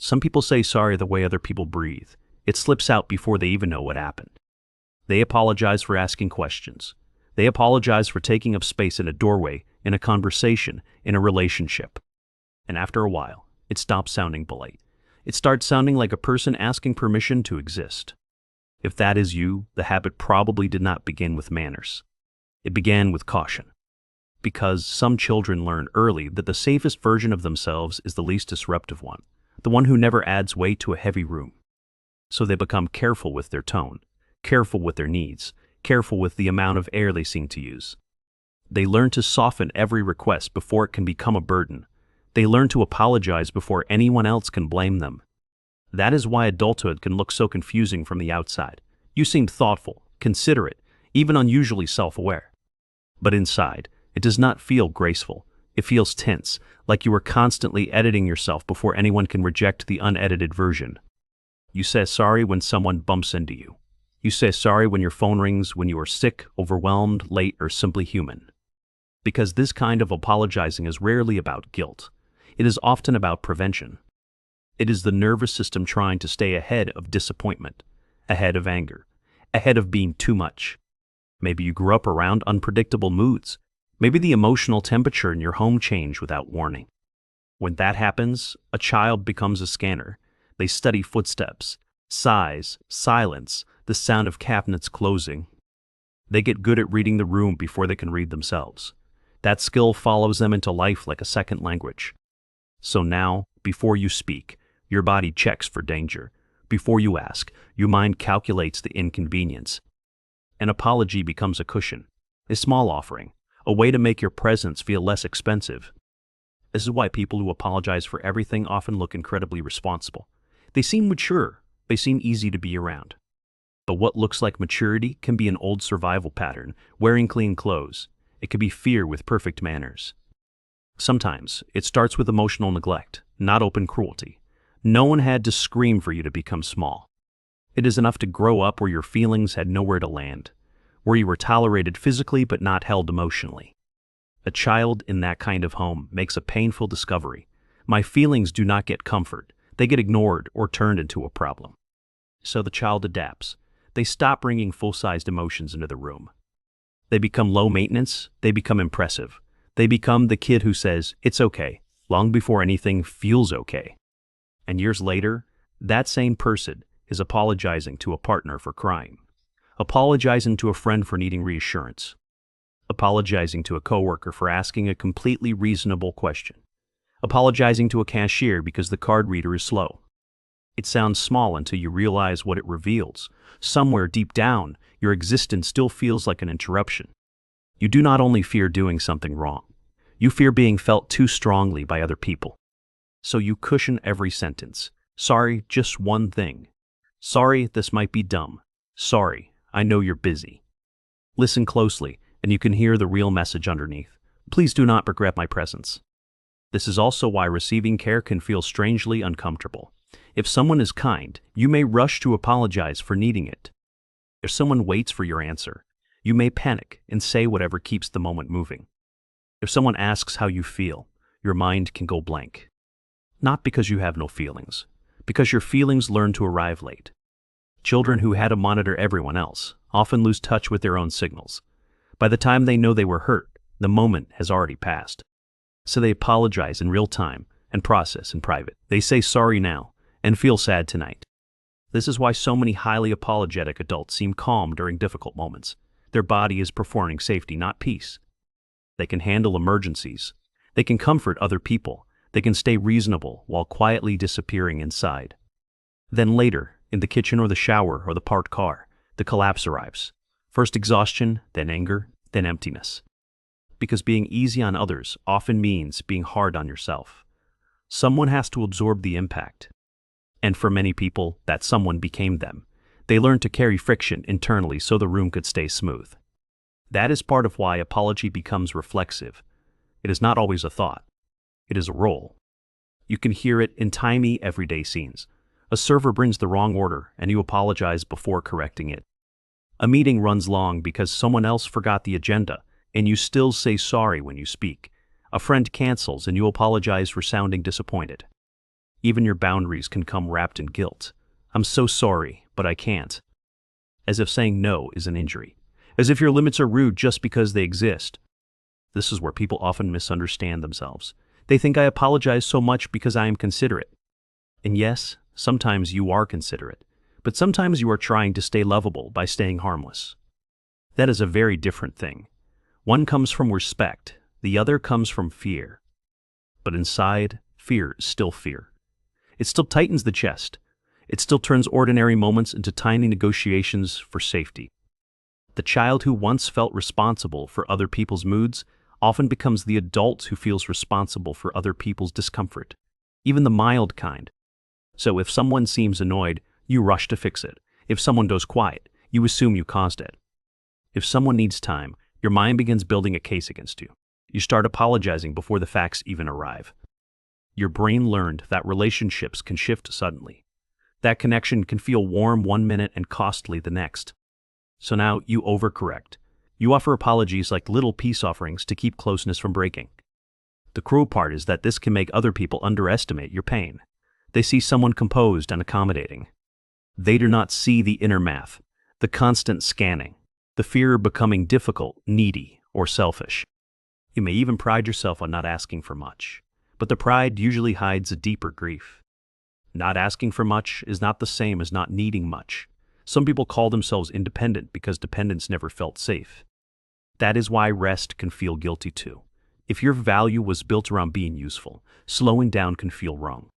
Some people say sorry the way other people breathe. It slips out before they even know what happened. They apologize for asking questions. They apologize for taking up space in a doorway, in a conversation, in a relationship. And after a while, it stops sounding polite. It starts sounding like a person asking permission to exist. If that is you, the habit probably did not begin with manners. It began with caution. Because some children learn early that the safest version of themselves is the least disruptive one, the one who never adds weight to a heavy room. So they become careful with their tone, careful with their needs, careful with the amount of air they seem to use. They learn to soften every request before it can become a burden. They learn to apologize before anyone else can blame them. That is why adulthood can look so confusing from the outside. You seem thoughtful, considerate, even unusually self-aware. But inside, it does not feel graceful. It feels tense, like you are constantly editing yourself before anyone can reject the unedited version. You say sorry when someone bumps into you. You say sorry when your phone rings, when you are sick, overwhelmed, late, or simply human. Because this kind of apologizing is rarely about guilt. It is often about prevention. It is the nervous system trying to stay ahead of disappointment, ahead of anger, ahead of being too much. Maybe you grew up around unpredictable moods. Maybe the emotional temperature in your home changed without warning. When that happens, a child becomes a scanner. They study footsteps, size, silence, the sound of cabinets closing. They get good at reading the room before they can read themselves. That skill follows them into life like a second language. So now, before you speak, your body checks for danger. Before you ask, your mind calculates the inconvenience. An apology becomes a cushion, a small offering, a way to make your presence feel less expensive. This is why people who apologize for everything often look incredibly responsible. They seem mature. They seem easy to be around. But what looks like maturity can be an old survival pattern, wearing clean clothes. It could be fear with perfect manners. Sometimes, it starts with emotional neglect, not open cruelty. No one had to scream for you to become small. It is enough to grow up where your feelings had nowhere to land, where you were tolerated physically but not held emotionally. A child in that kind of home makes a painful discovery. My feelings do not get comfort. They get ignored or turned into a problem. So the child adapts. They stop bringing full-sized emotions into the room. They become low maintenance. They become impressive. They become the kid who says, "It's okay," long before anything feels okay. And years later, that same person is apologizing to a partner for crying, apologizing to a friend for needing reassurance, apologizing to a coworker for asking a completely reasonable question, apologizing to a cashier because the card reader is slow. It sounds small until you realize what it reveals. Somewhere deep down, your existence still feels like an interruption. You do not only fear doing something wrong, you fear being felt too strongly by other people. So you cushion every sentence. Sorry, just one thing. Sorry, this might be dumb. Sorry, I know you're busy. Listen closely, and you can hear the real message underneath. Please do not regret my presence. This is also why receiving care can feel strangely uncomfortable. If someone is kind, you may rush to apologize for needing it. If someone waits for your answer, you may panic and say whatever keeps the moment moving. If someone asks how you feel, your mind can go blank. Not because you have no feelings, because your feelings learn to arrive late. Children who had to monitor everyone else often lose touch with their own signals. By the time they know they were hurt, the moment has already passed. So they apologize in real time and process in private. They say sorry now and feel sad tonight. This is why so many highly apologetic adults seem calm during difficult moments. Their body is performing safety, not peace. They can handle emergencies. They can comfort other people. They can stay reasonable while quietly disappearing inside. Then later, in the kitchen or the shower or the parked car, the collapse arrives. First exhaustion, then anger, then emptiness. Because being easy on others often means being hard on yourself. Someone has to absorb the impact. And for many people, that someone became them. They learned to carry friction internally so the room could stay smooth. That is part of why apology becomes reflexive. It is not always a thought. It is a role. You can hear it in tiny, everyday scenes. A server brings the wrong order, and you apologize before correcting it. A meeting runs long because someone else forgot the agenda, and you still say sorry when you speak. A friend cancels, and you apologize for sounding disappointed. Even your boundaries can come wrapped in guilt. I'm so sorry, but I can't. As if saying no is an injury. As if your limits are rude just because they exist. This is where people often misunderstand themselves. They think I apologize so much because I am considerate. And yes, sometimes you are considerate, but sometimes you are trying to stay lovable by staying harmless. That is a very different thing. One comes from respect, the other comes from fear. But inside, fear is still fear. It still tightens the chest. It still turns ordinary moments into tiny negotiations for safety. The child who once felt responsible for other people's moods often becomes the adult who feels responsible for other people's discomfort, even the mild kind. So if someone seems annoyed, you rush to fix it. If someone goes quiet, you assume you caused it. If someone needs time, your mind begins building a case against you. You start apologizing before the facts even arrive. Your brain learned that relationships can shift suddenly. That connection can feel warm one minute and costly the next. So now you overcorrect. You offer apologies like little peace offerings to keep closeness from breaking. The cruel part is that this can make other people underestimate your pain. They see someone composed and accommodating. They do not see the inner math, the constant scanning, the fear of becoming difficult, needy, or selfish. You may even pride yourself on not asking for much, but the pride usually hides a deeper grief. Not asking for much is not the same as not needing much. Some people call themselves independent because dependence never felt safe. That is why rest can feel guilty too. If your value was built around being useful, slowing down can feel wrong.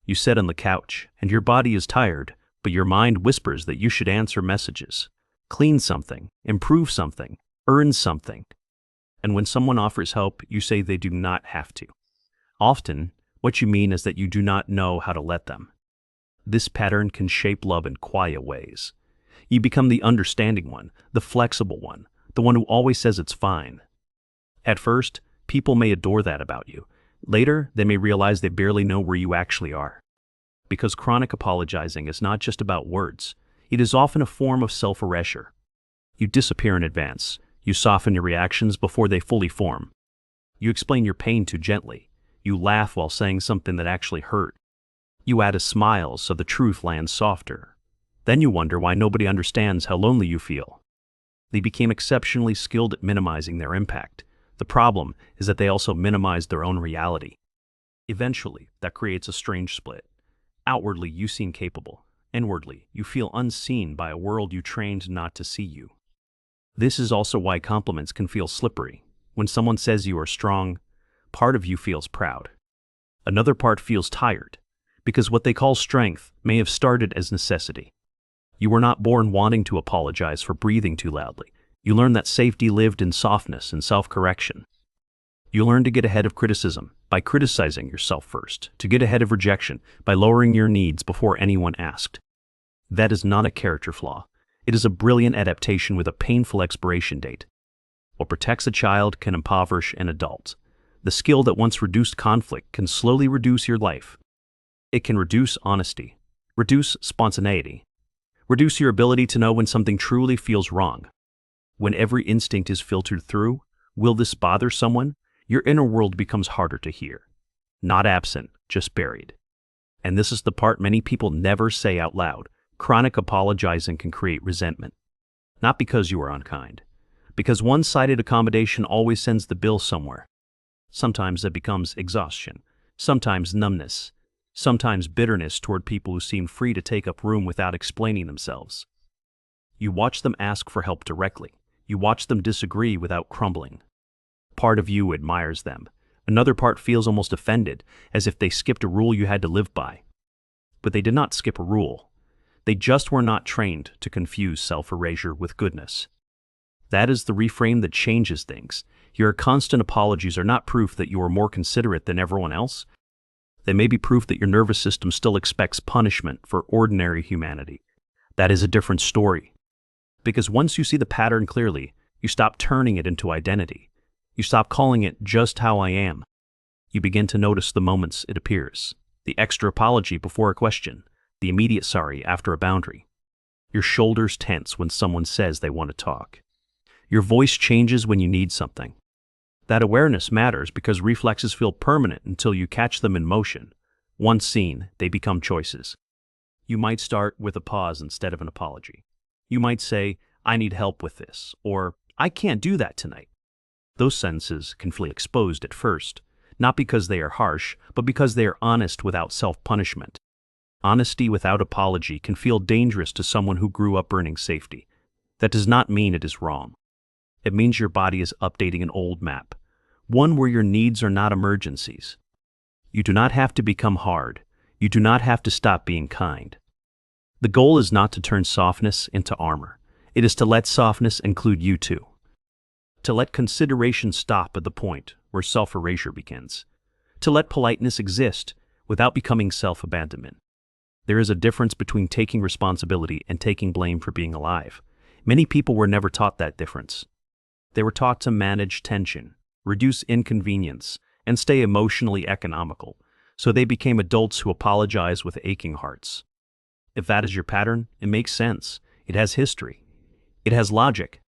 You sit on the couch, and your body is tired, but your mind whispers that you should answer messages, clean something, improve something, earn something. And when someone offers help, you say they do not have to. Often, what you mean is that you do not know how to let them. This pattern can shape love in quiet ways. You become the understanding one, the flexible one, the one who always says it's fine. At first, people may adore that about you. Later, they may realize they barely know where you actually are. Because chronic apologizing is not just about words. It is often a form of self-erasure. You disappear in advance. You soften your reactions before they fully form. You explain your pain too gently. You laugh while saying something that actually hurt. You add a smile so the truth lands softer. Then you wonder why nobody understands how lonely you feel. They became exceptionally skilled at minimizing their impact. The problem is that they also minimize their own reality. Eventually, that creates a strange split. Outwardly, you seem capable. Inwardly, you feel unseen by a world you trained not to see you. This is also why compliments can feel slippery. When someone says you are strong, part of you feels proud. Another part feels tired, because what they call strength may have started as necessity. You were not born wanting to apologize for breathing too loudly. You learned that safety lived in softness and self-correction. You learn to get ahead of criticism by criticizing yourself first, to get ahead of rejection by lowering your needs before anyone asked. That is not a character flaw. It is a brilliant adaptation with a painful expiration date. What protects a child can impoverish an adult. The skill that once reduced conflict can slowly reduce your life. It can reduce honesty, reduce spontaneity, reduce your ability to know when something truly feels wrong. When every instinct is filtered through, will this bother someone? Your inner world becomes harder to hear. Not absent, just buried. And this is the part many people never say out loud. Chronic apologizing can create resentment. Not because you are unkind, because one-sided accommodation always sends the bill somewhere. Sometimes it becomes exhaustion, sometimes numbness, sometimes bitterness toward people who seem free to take up room without explaining themselves. You watch them ask for help directly. You watch them disagree without crumbling. Part of you admires them. Another part feels almost offended, as if they skipped a rule you had to live by. But they did not skip a rule. They just were not trained to confuse self-erasure with goodness. That is the reframe that changes things. Your constant apologies are not proof that you are more considerate than everyone else. They may be proof that your nervous system still expects punishment for ordinary humanity. That is a different story. Because once you see the pattern clearly, you stop turning it into identity. You stop calling it just how I am. You begin to notice the moments it appears. The extra apology before a question. The immediate sorry after a boundary. Your shoulders tense when someone says they want to talk. Your voice changes when you need something. That awareness matters because reflexes feel permanent until you catch them in motion. Once seen, they become choices. You might start with a pause instead of an apology. You might say, "I need help with this," or "I can't do that tonight." Those sentences can feel exposed at first, not because they are harsh, but because they are honest without self-punishment. Honesty without apology can feel dangerous to someone who grew up earning safety. That does not mean it is wrong. It means your body is updating an old map, one where your needs are not emergencies. You do not have to become hard. You do not have to stop being kind. The goal is not to turn softness into armor. It is to let softness include you too. To let consideration stop at the point where self-erasure begins. To let politeness exist without becoming self-abandonment. There is a difference between taking responsibility and taking blame for being alive. Many people were never taught that difference. They were taught to manage tension, reduce inconvenience, and stay emotionally economical, so they became adults who apologize with aching hearts. If that is your pattern, it makes sense. It has history. It has logic.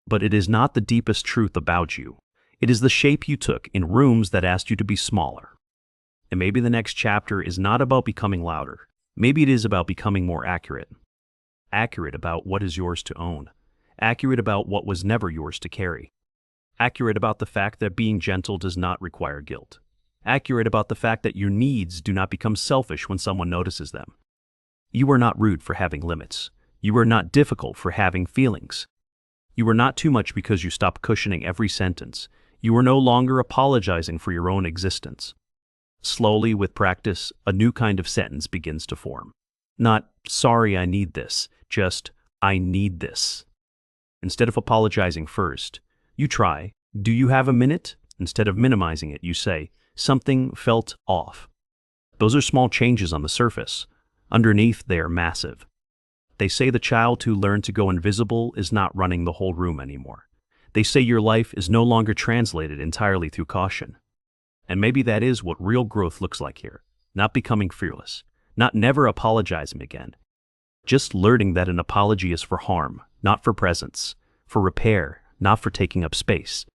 But it is not the deepest truth about you. It is the shape you took in rooms that asked you to be smaller. And maybe the next chapter is not about becoming louder. Maybe it is about becoming more accurate. Accurate about what is yours to own. Accurate about what was never yours to carry. Accurate about the fact that being gentle does not require guilt. Accurate about the fact that your needs do not become selfish when someone notices them. You are not rude for having limits. You are not difficult for having feelings. You are not too much because you stop cushioning every sentence. You are no longer apologizing for your own existence. Slowly, with practice, a new kind of sentence begins to form. Not, "Sorry, I need this," just, "I need this." Instead of apologizing first, you try, "Do you have a minute?" Instead of minimizing it, you say, "Something felt off." Those are small changes on the surface. Underneath, they are massive. They say the child who learned to go invisible is not running the whole room anymore. They say your life is no longer translated entirely through caution. And maybe that is what real growth looks like here. Not becoming fearless. Not never apologizing again. Just learning that an apology is for harm, not for presence. For repair, not for taking up space.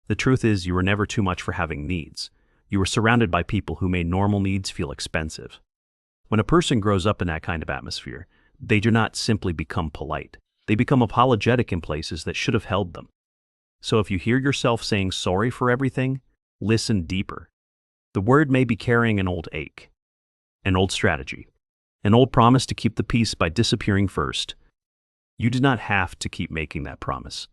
The truth is, you were never too much for having needs. You were surrounded by people who made normal needs feel expensive. When a person grows up in that kind of atmosphere, they do not simply become polite. They become apologetic in places that should have held them. So if you hear yourself saying sorry for everything, listen deeper. The word may be carrying an old ache, an old strategy, an old promise to keep the peace by disappearing first. You do not have to keep making that promise.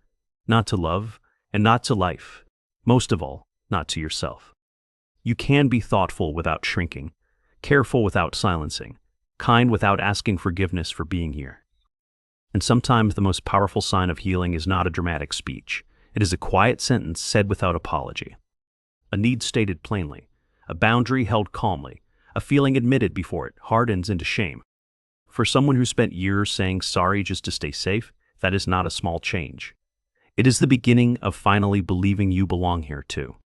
Not to love, and not to life. Most of all, not to yourself. You can be thoughtful without shrinking, careful without silencing, kind without asking forgiveness for being here. And sometimes the most powerful sign of healing is not a dramatic speech. It is a quiet sentence said without apology. A need stated plainly, a boundary held calmly, a feeling admitted before it hardens into shame. For someone who spent years saying sorry just to stay safe, that is not a small change. It is the beginning of finally believing you belong here too.